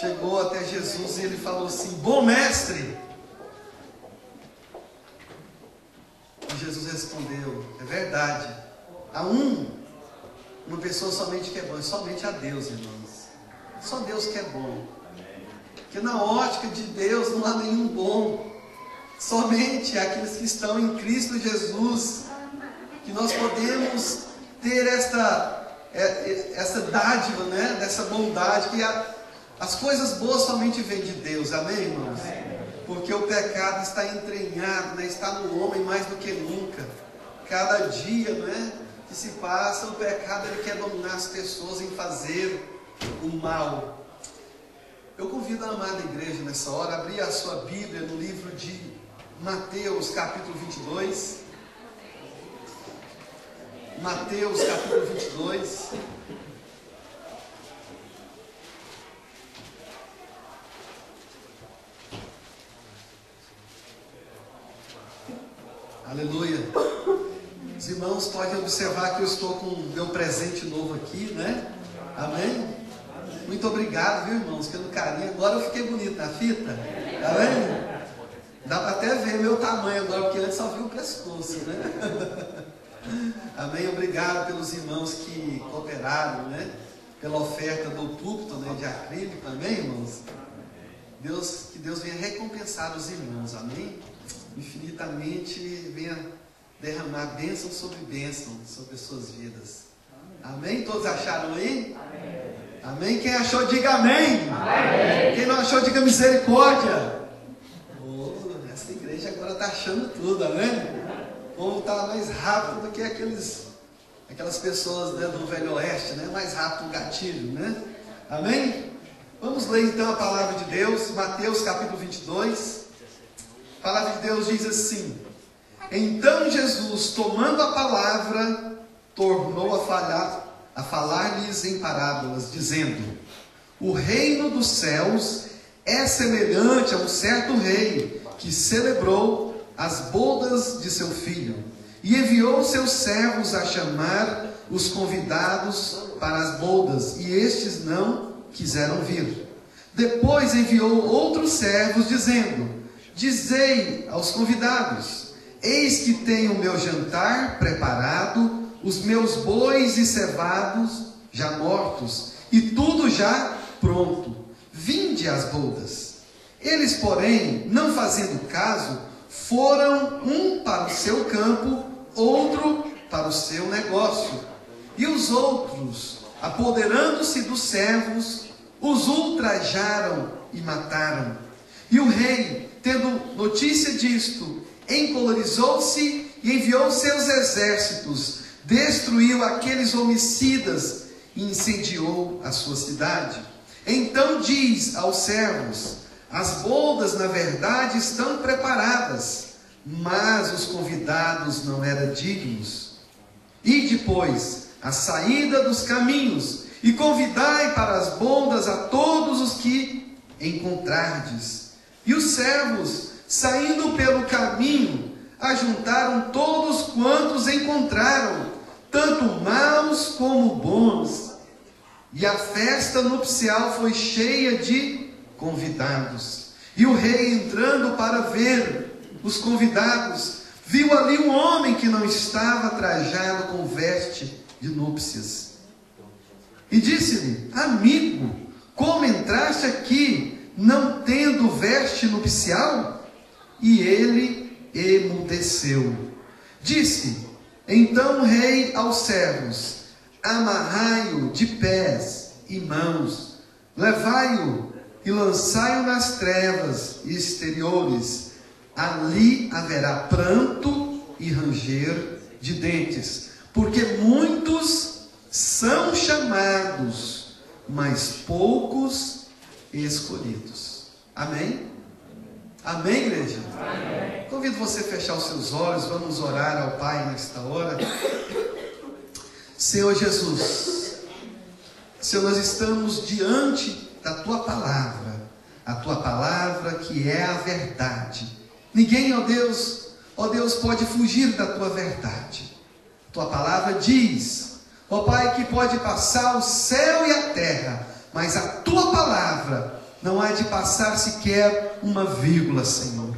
chegou até Jesus e ele falou assim: bom mestre. E Jesus respondeu: é verdade, há uma pessoa somente que é boa, somente a Deus, irmãos. Só Deus que é bom. Porque na ótica de Deus não há nenhum bom. Somente aqueles que estão em Cristo Jesus, que nós podemos ter essa dádiva, né? Dessa bondade, que as coisas boas somente vêm de Deus, amém, irmãos? Porque o pecado está entranhado, né? Está no homem mais do que nunca. Cada dia, né, que se passa, o pecado ele quer dominar as pessoas em fazer o mal. Eu convido a amada igreja nessa hora a abrir a sua Bíblia no livro de Mateus, capítulo 22. Mateus, capítulo 22. Aleluia. Os irmãos podem observar que eu estou com o meu presente novo aqui, né? Amém? Muito obrigado, viu, irmãos, pelo carinho. Agora eu fiquei bonito na fita. Tá vendo? Dá para até ver meu tamanho agora, porque antes só viu o pescoço, né? Amém? Obrigado pelos irmãos que cooperaram, né? Pela oferta do púlpito, né? De acrílico, amém, irmãos? Que Deus venha recompensar os irmãos, amém? Infinitamente venha derramar bênção sobre bênção sobre as suas vidas. Amém? Todos acharam aí? Amém. Amém? Quem achou, diga amém. Amém. Quem não achou, diga misericórdia. Essa igreja agora está achando tudo, amém? O povo está mais rápido do que aquelas pessoas, né, do Velho Oeste, né? Mais rápido o gatilho, né? Amém? Vamos ler então a palavra de Deus, Mateus capítulo 22. A palavra de Deus diz assim: então Jesus, tomando a palavra, tornou a falar-lhes em parábolas, dizendo: o reino dos céus é semelhante a um certo rei que celebrou as bodas de seu filho e enviou seus servos a chamar os convidados para as bodas, e estes não quiseram vir. Depois enviou outros servos, dizendo: dizei aos convidados: eis que tenho o meu jantar preparado, os meus bois e cevados já mortos, e tudo já pronto. Vinde às bodas. Eles, porém, não fazendo caso, foram um para o seu campo, outro para o seu negócio. E os outros, apoderando-se dos servos, os ultrajaram e mataram. E o rei, tendo notícia disto, encolerizou-se e enviou seus exércitos, destruiu aqueles homicidas e incendiou a sua cidade. Então diz aos servos: as bodas na verdade estão preparadas, mas os convidados não eram dignos. E depois, a saída dos caminhos, e convidai para as bodas a todos os que encontrardes. E os servos, saindo pelo caminho, ajuntaram todos quantos encontraram, tanto maus como bons. E a festa nupcial foi cheia de convidados. E o rei, entrando para ver os convidados, viu ali um homem que não estava trajado com veste de núpcias. E disse-lhe: amigo, como entraste aqui, não tendo veste nupcial? E ele emudeceu. Disse então o rei aos servos: amarrai-o de pés e mãos, levai-o e lançai-o nas trevas exteriores. Ali haverá pranto e ranger de dentes, porque muitos são chamados, mas poucos escolhidos. Amém? Amém, igreja? Amém. Convido você a fechar os seus olhos. Vamos orar ao Pai nesta hora. Senhor Jesus, Senhor, nós estamos diante da Tua palavra, a Tua palavra que é a verdade. Ninguém, ó Deus, pode fugir da Tua verdade. Tua palavra diz, ó Pai, que pode passar o céu e a terra, mas a Tua palavra não há de passar sequer uma vírgula, Senhor.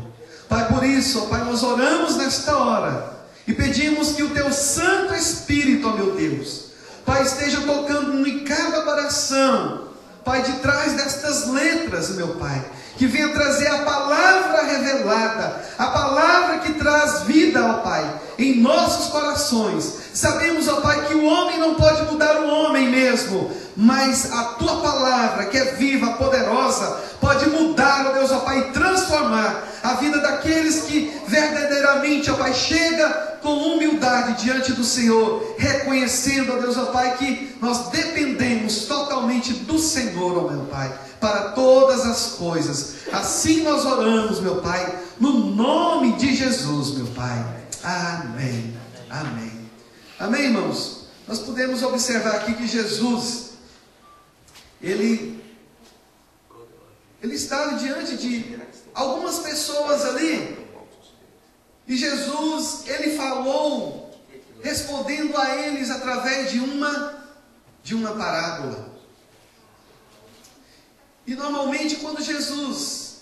Pai, por isso, ó Pai, nós oramos nesta hora e pedimos que o Teu Santo Espírito, ó meu Deus, Pai, esteja tocando em cada coração, Pai, de trás destas letras, meu Pai, que venha trazer a palavra revelada, a palavra que traz vida, ó Pai, em nossos corações. Sabemos, ó Pai, que o homem não pode mudar o homem mesmo, mas a Tua palavra, que é viva, poderosa, pode mudar, ó Deus, ó Pai, e transformar a vida daqueles que verdadeiramente, ó Pai, chega com humildade diante do Senhor, reconhecendo, ó Deus, ó Pai, que nós dependemos totalmente do Senhor, ó meu Pai, para todas as coisas. Assim nós oramos, meu Pai, no nome de Jesus, meu Pai. Amém. Amém. Amém, irmãos? Nós podemos observar aqui que Jesus, ele estava diante de algumas pessoas ali, e Jesus, ele falou, respondendo a eles através de uma parábola. E normalmente quando Jesus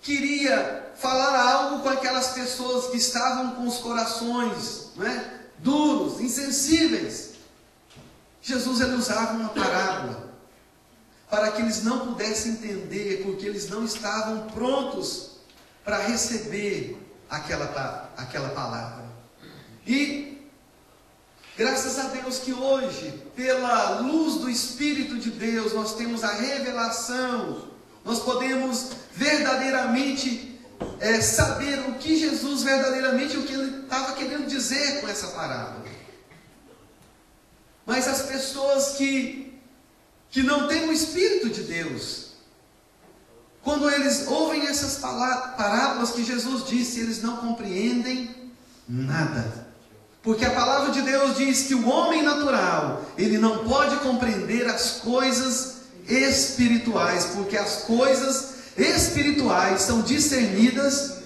queria falar algo com aquelas pessoas que estavam com os corações, não é, duros, insensíveis, Jesus, ele usava uma parábola para que eles não pudessem entender, porque eles não estavam prontos para receber aquela palavra. E graças a Deus que hoje, pela luz do Espírito de Deus, nós temos a revelação, nós podemos verdadeiramente saber o que Jesus verdadeiramente, o que ele estava querendo dizer com essa parábola. Mas as pessoas que não têm o Espírito de Deus, quando eles ouvem essas parábolas que Jesus disse, eles não compreendem nada. Porque a palavra de Deus diz que o homem natural, ele não pode compreender as coisas espirituais, porque as coisas espirituais são discernidas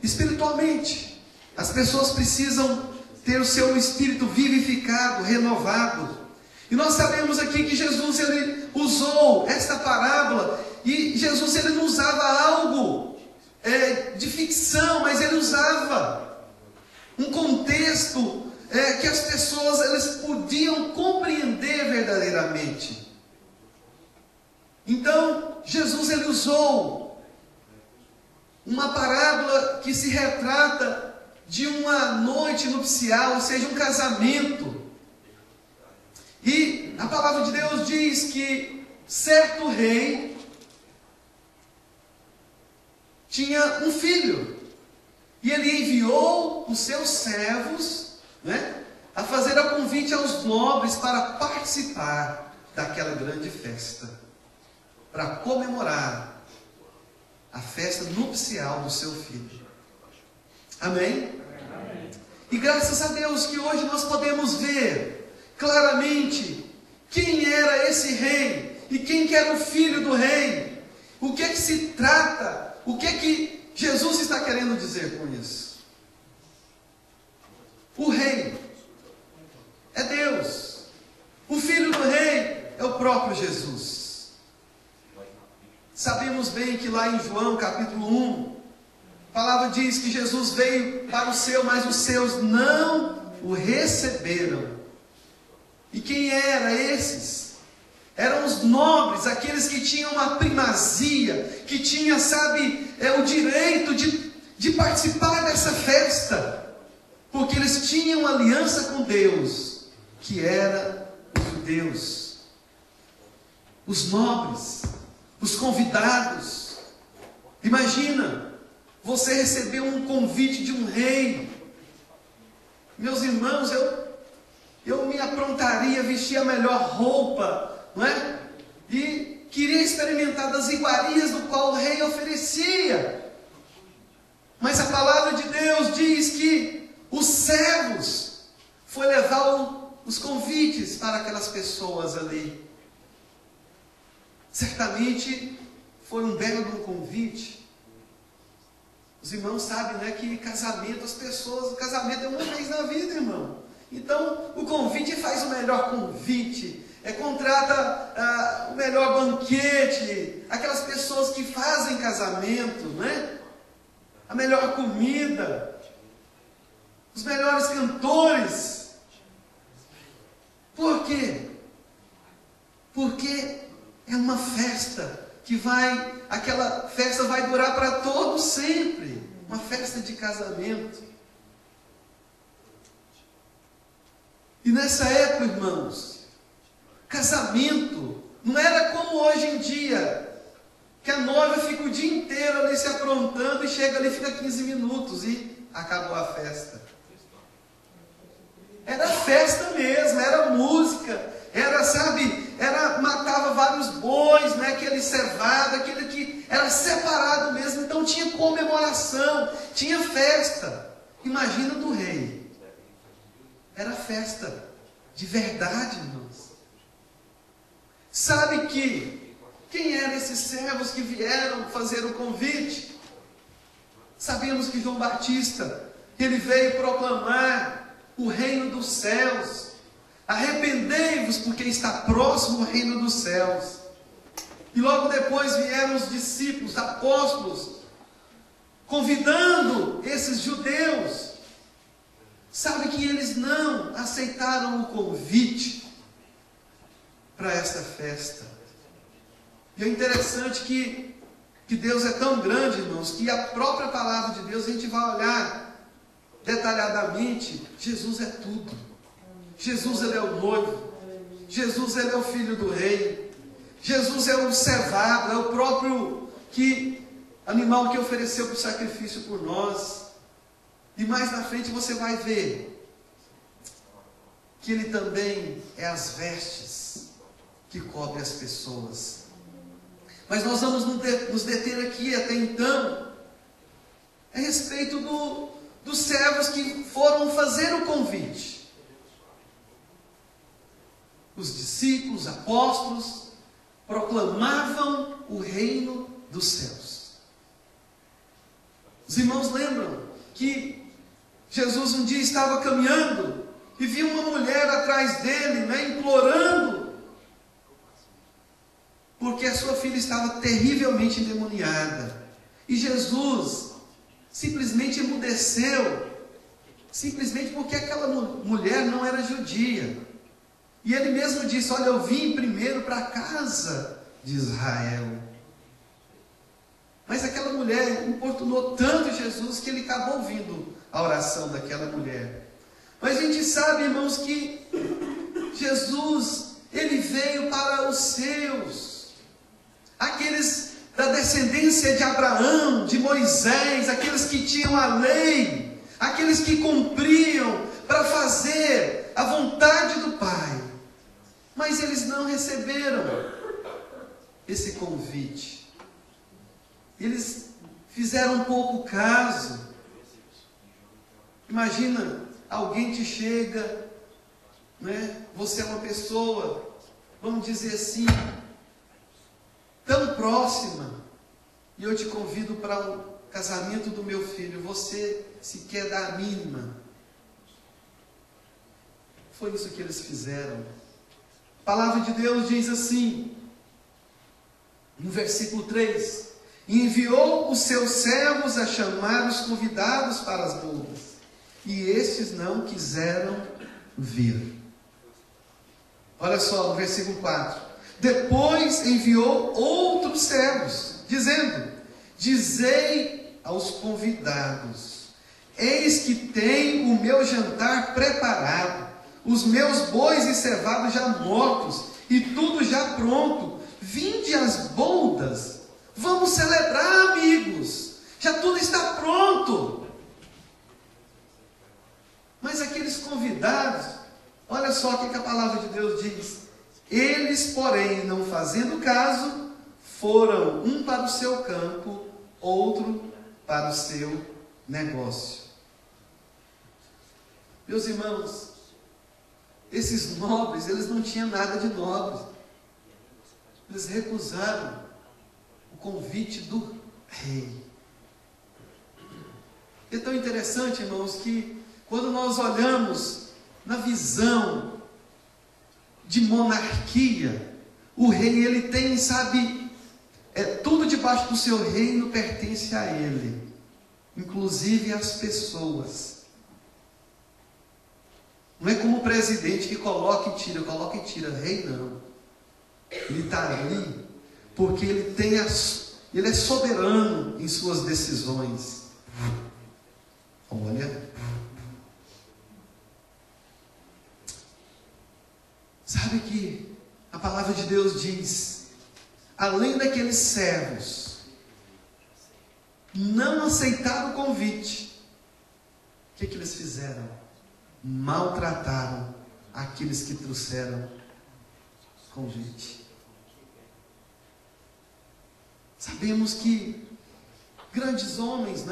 espiritualmente. As pessoas precisam ter o seu espírito vivificado, renovado. E nós sabemos aqui que Jesus, ele usou esta parábola, e Jesus, ele não usava algo de ficção, mas ele usava um contexto que as pessoas, elas podiam compreender verdadeiramente. Então, Jesus, ele usou uma parábola que se retrata de uma noite nupcial, ou seja, um casamento. E a palavra de Deus diz que certo rei tinha um filho, e ele enviou os seus servos, a fazer a convite aos nobres para participar daquela grande festa, para comemorar a festa nupcial do seu filho. Amém? Amém? E graças a Deus que hoje nós podemos ver claramente quem era esse rei e quem que era o filho do rei. O que é que se trata? O que é que Jesus está querendo dizer com isso? O rei é Deus. O filho do rei é o próprio Jesus. Sabemos bem que lá em João capítulo 1, a palavra diz que Jesus veio para o seu, mas os seus não o receberam. E quem eram esses? Eram os nobres, aqueles que tinham a primazia, que tinham, o direito de participar dessa festa, porque eles tinham aliança com Deus, que era os judeus, os nobres, os convidados. Imagina, você recebeu um convite de um rei. Meus irmãos, eu me aprontaria, vestia a melhor roupa, não é? E queria experimentar das iguarias do qual o rei oferecia. Mas a palavra de Deus diz que os servos foi levar os convites para aquelas pessoas ali. Certamente foi um belo convite. Os irmãos sabem, que casamento, o casamento é uma vez na vida, irmão. Então, o convite faz o melhor convite, contrata o melhor banquete, aquelas pessoas pessoas que fazem casamento, né? A melhor comida, os melhores cantores. Por quê? Porque é uma festa aquela festa vai durar para todo sempre. Uma festa de casamento. E nessa época, irmãos, casamento não era como hoje em dia, que a noiva fica o dia inteiro ali se aprontando e chega ali e fica 15 minutos e acabou a festa. Era festa mesmo, era música, matava vários bois, né, aquele cevado, aquele que era separado mesmo, então tinha comemoração, tinha festa. Imagina do rei. Era festa de verdade, irmãos. Sabe quem eram esses servos que vieram fazer o convite? Sabemos que João Batista, ele veio proclamar o reino dos céus. Arrependei-vos, porque está próximo o reino dos céus. E logo depois vieram os discípulos, apóstolos, convidando esses judeus. Sabe que eles não aceitaram o convite para esta festa. E é interessante que Deus é tão grande, irmãos, que a própria palavra de Deus, a gente vai olhar detalhadamente, Jesus é tudo. Jesus, ele é o noivo. Jesus, ele é o filho do rei. Jesus é o cevado, é o próprio animal que ofereceu para o sacrifício por nós. E mais na frente você vai ver que ele também é as vestes que cobrem as pessoas. Mas nós vamos nos deter aqui até então a respeito dos servos que foram fazer o convite. Os discípulos, os apóstolos, proclamavam o reino dos céus. Os irmãos lembram que Jesus um dia estava caminhando e viu uma mulher atrás dele, né, implorando, porque a sua filha estava terrivelmente endemoniada. E Jesus simplesmente emudeceu, simplesmente porque aquela mulher não era judia. E ele mesmo disse: olha, eu vim primeiro para a casa de Israel. Mas aquela mulher importunou tanto Jesus que ele acabou ouvindo a oração daquela mulher. Mas a gente sabe, irmãos, que Jesus, ele veio para os seus, aqueles da descendência de Abraão, de Moisés, aqueles que tinham a lei, aqueles que cumpriam para fazer a vontade do Pai. Mas eles não receberam esse convite. Eles fizeram pouco caso. Imagina, alguém te chega, né? Você é uma pessoa, vamos dizer assim, tão próxima, e eu te convido para o casamento do meu filho. Você sequer dá a mínima. Foi isso que eles fizeram. A palavra de Deus diz assim, no versículo 3: e enviou os seus servos a chamar os convidados para as bodas, e estes não quiseram vir. Olha só, no versículo 4: depois enviou outros servos, dizendo: dizei aos convidados, eis que tenho o meu jantar preparado, os meus bois e cevados já mortos, e tudo já pronto. Vinde às bodas, vamos celebrar, amigos, já tudo está pronto. Mas aqueles convidados, olha só o que a palavra de Deus diz: eles, porém, não fazendo caso, foram um para o seu campo, outro para o seu negócio. Meus irmãos, esses nobres, eles não tinham nada de nobres. Eles recusaram o convite do rei. É tão interessante, irmãos, que quando nós olhamos na visão de monarquia, o rei, ele tem, sabe, tudo de debaixo do seu reino pertence a Ele, inclusive as pessoas. Não é como o presidente que coloca e tira. Rei não. Ele está ali porque ele é soberano em suas decisões. Olha. Sabe que a palavra de Deus diz, além daqueles servos não aceitaram o convite, o que eles fizeram? Maltrataram aqueles que trouxeram convite. Sabemos que grandes homens,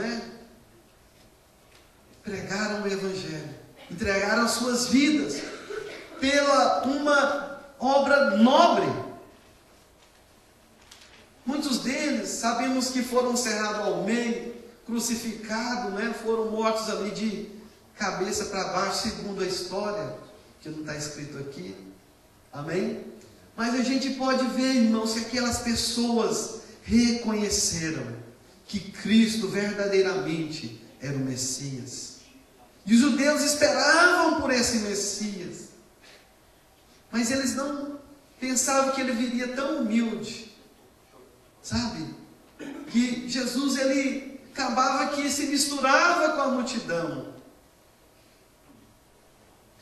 pregaram o Evangelho, entregaram as suas vidas pela uma obra nobre. Muitos deles, sabemos que foram cerrados ao meio, crucificados, foram mortos ali de cabeça para baixo, segundo a história, que não está escrito aqui. Amém? Mas a gente pode ver, irmãos, que aquelas pessoas reconheceram que Cristo verdadeiramente era o Messias. E os judeus esperavam por esse Messias. Mas eles não pensavam que ele viria tão humilde. Sabe? Que Jesus, ele acabava que se misturava com a multidão.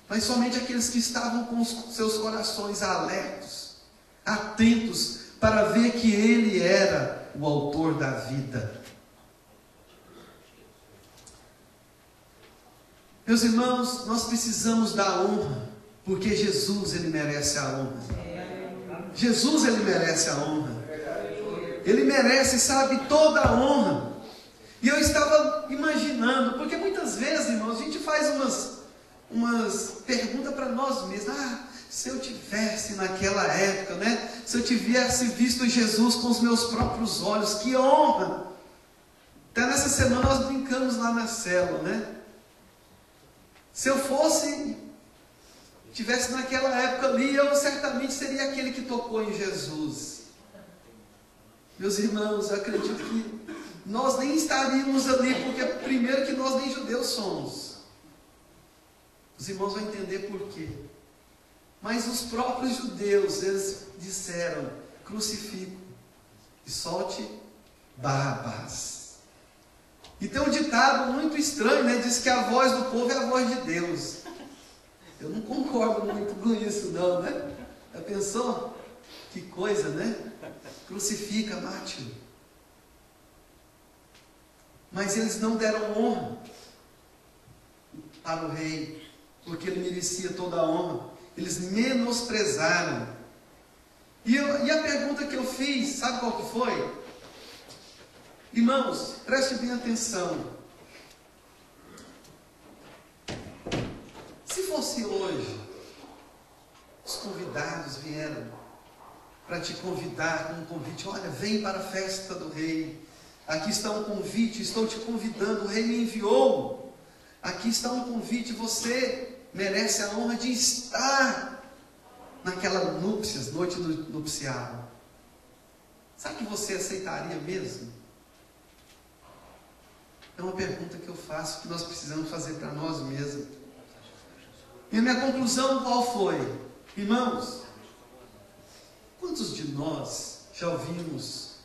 Mas somente aqueles que estavam com os seus corações alertos, atentos, para ver que Ele era o autor da vida. Meus irmãos, nós precisamos da honra, porque Jesus, Ele merece a honra. Jesus, Ele merece a honra. Ele merece, sabe, toda a honra. E eu estava imaginando, porque muitas vezes, irmãos, a gente faz umas perguntas para nós mesmos. Se eu tivesse naquela época, se eu tivesse visto Jesus com os meus próprios olhos, que honra! Até nessa semana nós brincamos lá na célula, Se eu tivesse naquela época ali, eu certamente seria aquele que tocou em Jesus. Meus irmãos, eu acredito que nós nem estaríamos ali, porque primeiro que nós nem judeus somos. Os irmãos vão entender por quê. Mas os próprios judeus, eles disseram, crucifique e solte Barrabás. E tem um ditado muito estranho, diz que a voz do povo é a voz de Deus. Eu não concordo muito com isso não, Já pensou? Que coisa, Crucifica, mate-o. Mas eles não deram honra para o rei, porque ele merecia toda a honra. Eles menosprezaram. E a pergunta que eu fiz, sabe qual que foi? Irmãos, preste bem atenção. Se fosse hoje, os convidados vieram para te convidar com um convite. Olha, vem para a festa do rei. Aqui está um convite, estou te convidando, o rei me enviou. Aqui está um convite, você merece a honra de estar naquela núpcias, noite nupcial. Sabe que você aceitaria mesmo? É uma pergunta que eu faço, que nós precisamos fazer para nós mesmos. E a minha conclusão qual foi? Irmãos, quantos de nós já ouvimos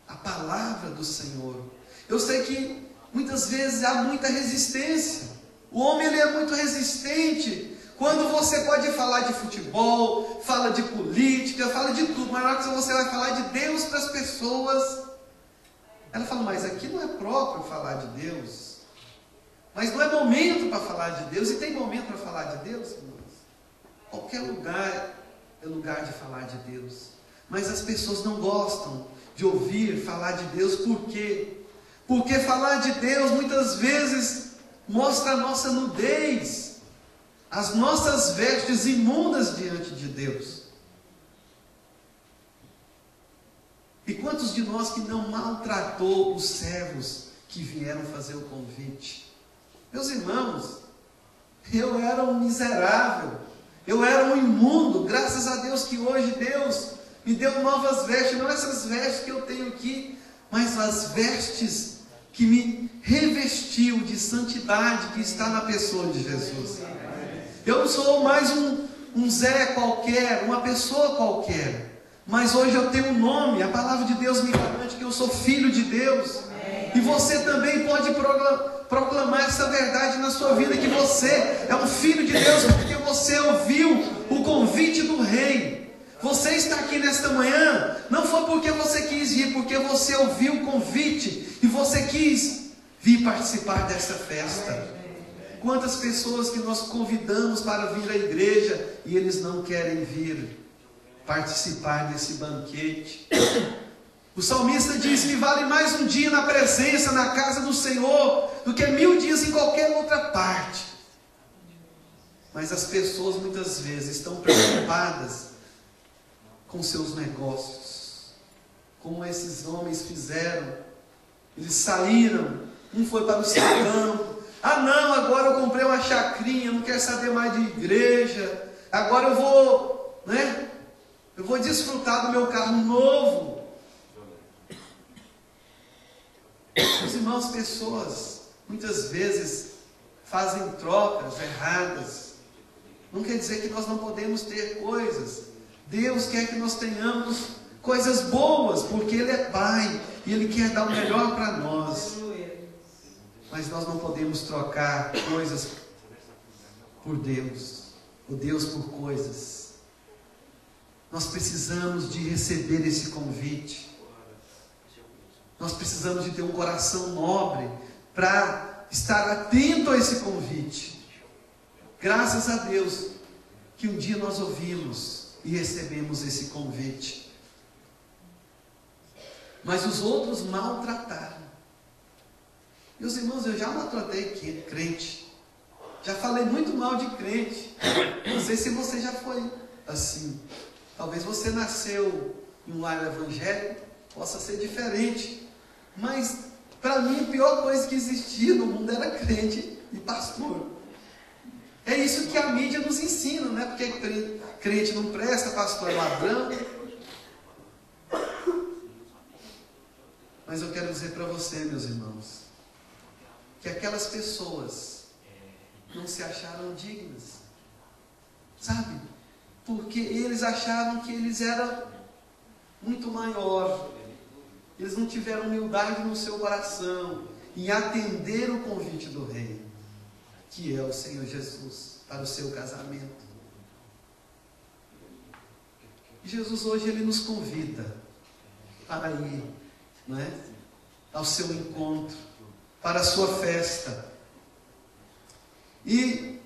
a palavra do Senhor? Eu sei que muitas vezes há muita resistência. O homem ele é muito resistente. Quando você pode falar de futebol, fala de política, fala de tudo, mas na hora que você vai falar de Deus para as pessoas, ela fala, mas aqui não é próprio falar de Deus. Mas não é momento para falar de Deus. E tem momento para falar de Deus, irmãos? Qualquer lugar é lugar de falar de Deus. Mas as pessoas não gostam de ouvir falar de Deus. Por quê? Porque falar de Deus muitas vezes mostra a nossa nudez, as nossas vestes imundas diante de Deus. E quantos de nós que não maltratou os servos que vieram fazer o convite? Meus irmãos, eu era um miserável, eu era um imundo. Graças a Deus que hoje Deus me deu novas vestes, não essas vestes que eu tenho aqui, mas as vestes que me revestiu de santidade que está na pessoa de Jesus. Eu não sou mais um Zé qualquer, uma pessoa qualquer, mas hoje eu tenho um nome. A palavra de Deus me garante que eu sou filho de Deus. E você também pode proclamar essa verdade na sua vida, que você é um filho de Deus, porque você ouviu o convite do Rei. Você está aqui nesta manhã, não foi porque você quis vir, porque você ouviu o convite e você quis vir participar dessa festa. Quantas pessoas que nós convidamos para vir à igreja e eles não querem vir participar desse banquete. O salmista diz que vale mais um dia na presença, na casa do Senhor, do que 1000 dias em qualquer outra parte. Mas as pessoas muitas vezes estão preocupadas com seus negócios, como esses homens fizeram. Eles saíram, um foi para o seu campo. Ah não, agora eu comprei uma chacrinha, não quero saber mais de igreja. Agora eu vou, eu vou desfrutar do meu carro novo. Os irmãos, pessoas muitas vezes fazem trocas erradas. Não quer dizer que nós não podemos ter coisas. Deus quer que nós tenhamos coisas boas, porque Ele é Pai e Ele quer dar o melhor para nós. Mas nós não podemos trocar coisas por Deus, ou Deus por coisas. Nós precisamos de receber esse convite. Nós precisamos de ter um coração nobre para estar atento a esse convite. Graças a Deus que um dia nós ouvimos e recebemos esse convite. Mas os outros maltrataram. Meus irmãos, eu já maltratei crente. Já falei muito mal de crente. Não sei se você já foi assim. Talvez você nasceu em um lar evangélico, possa ser diferente. Mas, para mim, a pior coisa que existia no mundo era crente e pastor. É isso que a mídia nos ensina, né? Porque crente não presta, pastor é ladrão. Mas eu quero dizer para você, meus irmãos, que aquelas pessoas não se acharam dignas. Sabe? Porque eles acharam que eles eram muito maior. Eles não tiveram humildade no seu coração em atender o convite do Rei, que é o Senhor Jesus, para o seu casamento. E Jesus hoje Ele nos convida para ir, ao seu encontro, para a sua festa. E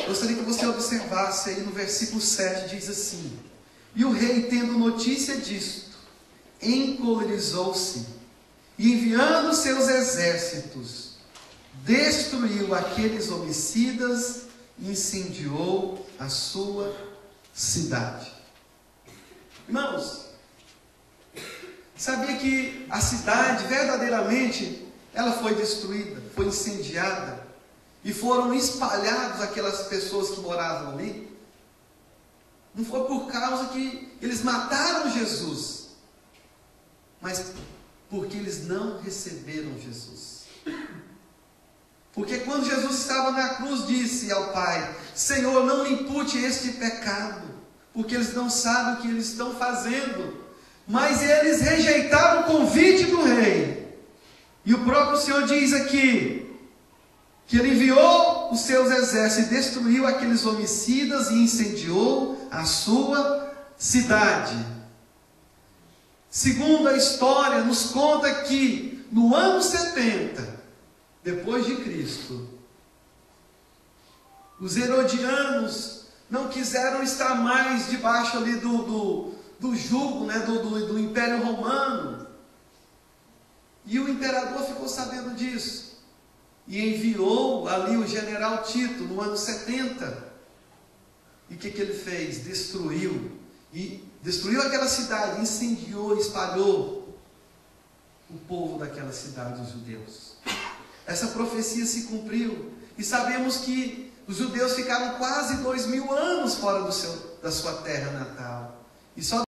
gostaria que você observasse aí no versículo 7, diz assim: e o rei, tendo notícia disto, encolerizou-se e, enviando seus exércitos, destruiu aqueles homicidas e incendiou a sua cidade. Irmãos, sabia que a cidade verdadeiramente ela foi destruída, foi incendiada e foram espalhados aquelas pessoas que moravam ali? Não foi por causa que eles mataram Jesus, mas porque eles não receberam Jesus. Porque quando Jesus estava na cruz, disse ao Pai: Senhor, não me impute este pecado, porque eles não sabem o que eles estão fazendo. Mas eles rejeitaram o convite do rei. E o próprio Senhor diz aqui que Ele enviou os seus exércitos e destruiu aqueles homicidas e incendiou a sua cidade. Segundo a história, nos conta que no ano 70, depois de Cristo, os herodianos não quiseram estar mais debaixo ali do jugo, do Império Romano. E o imperador ficou sabendo disso. E enviou ali o general Tito no ano 70. E o que ele fez? Destruiu aquela cidade, incendiou, espalhou o povo daquela cidade, os judeus. Essa profecia se cumpriu. E sabemos que os judeus ficaram quase 2000 anos fora da sua terra natal. E só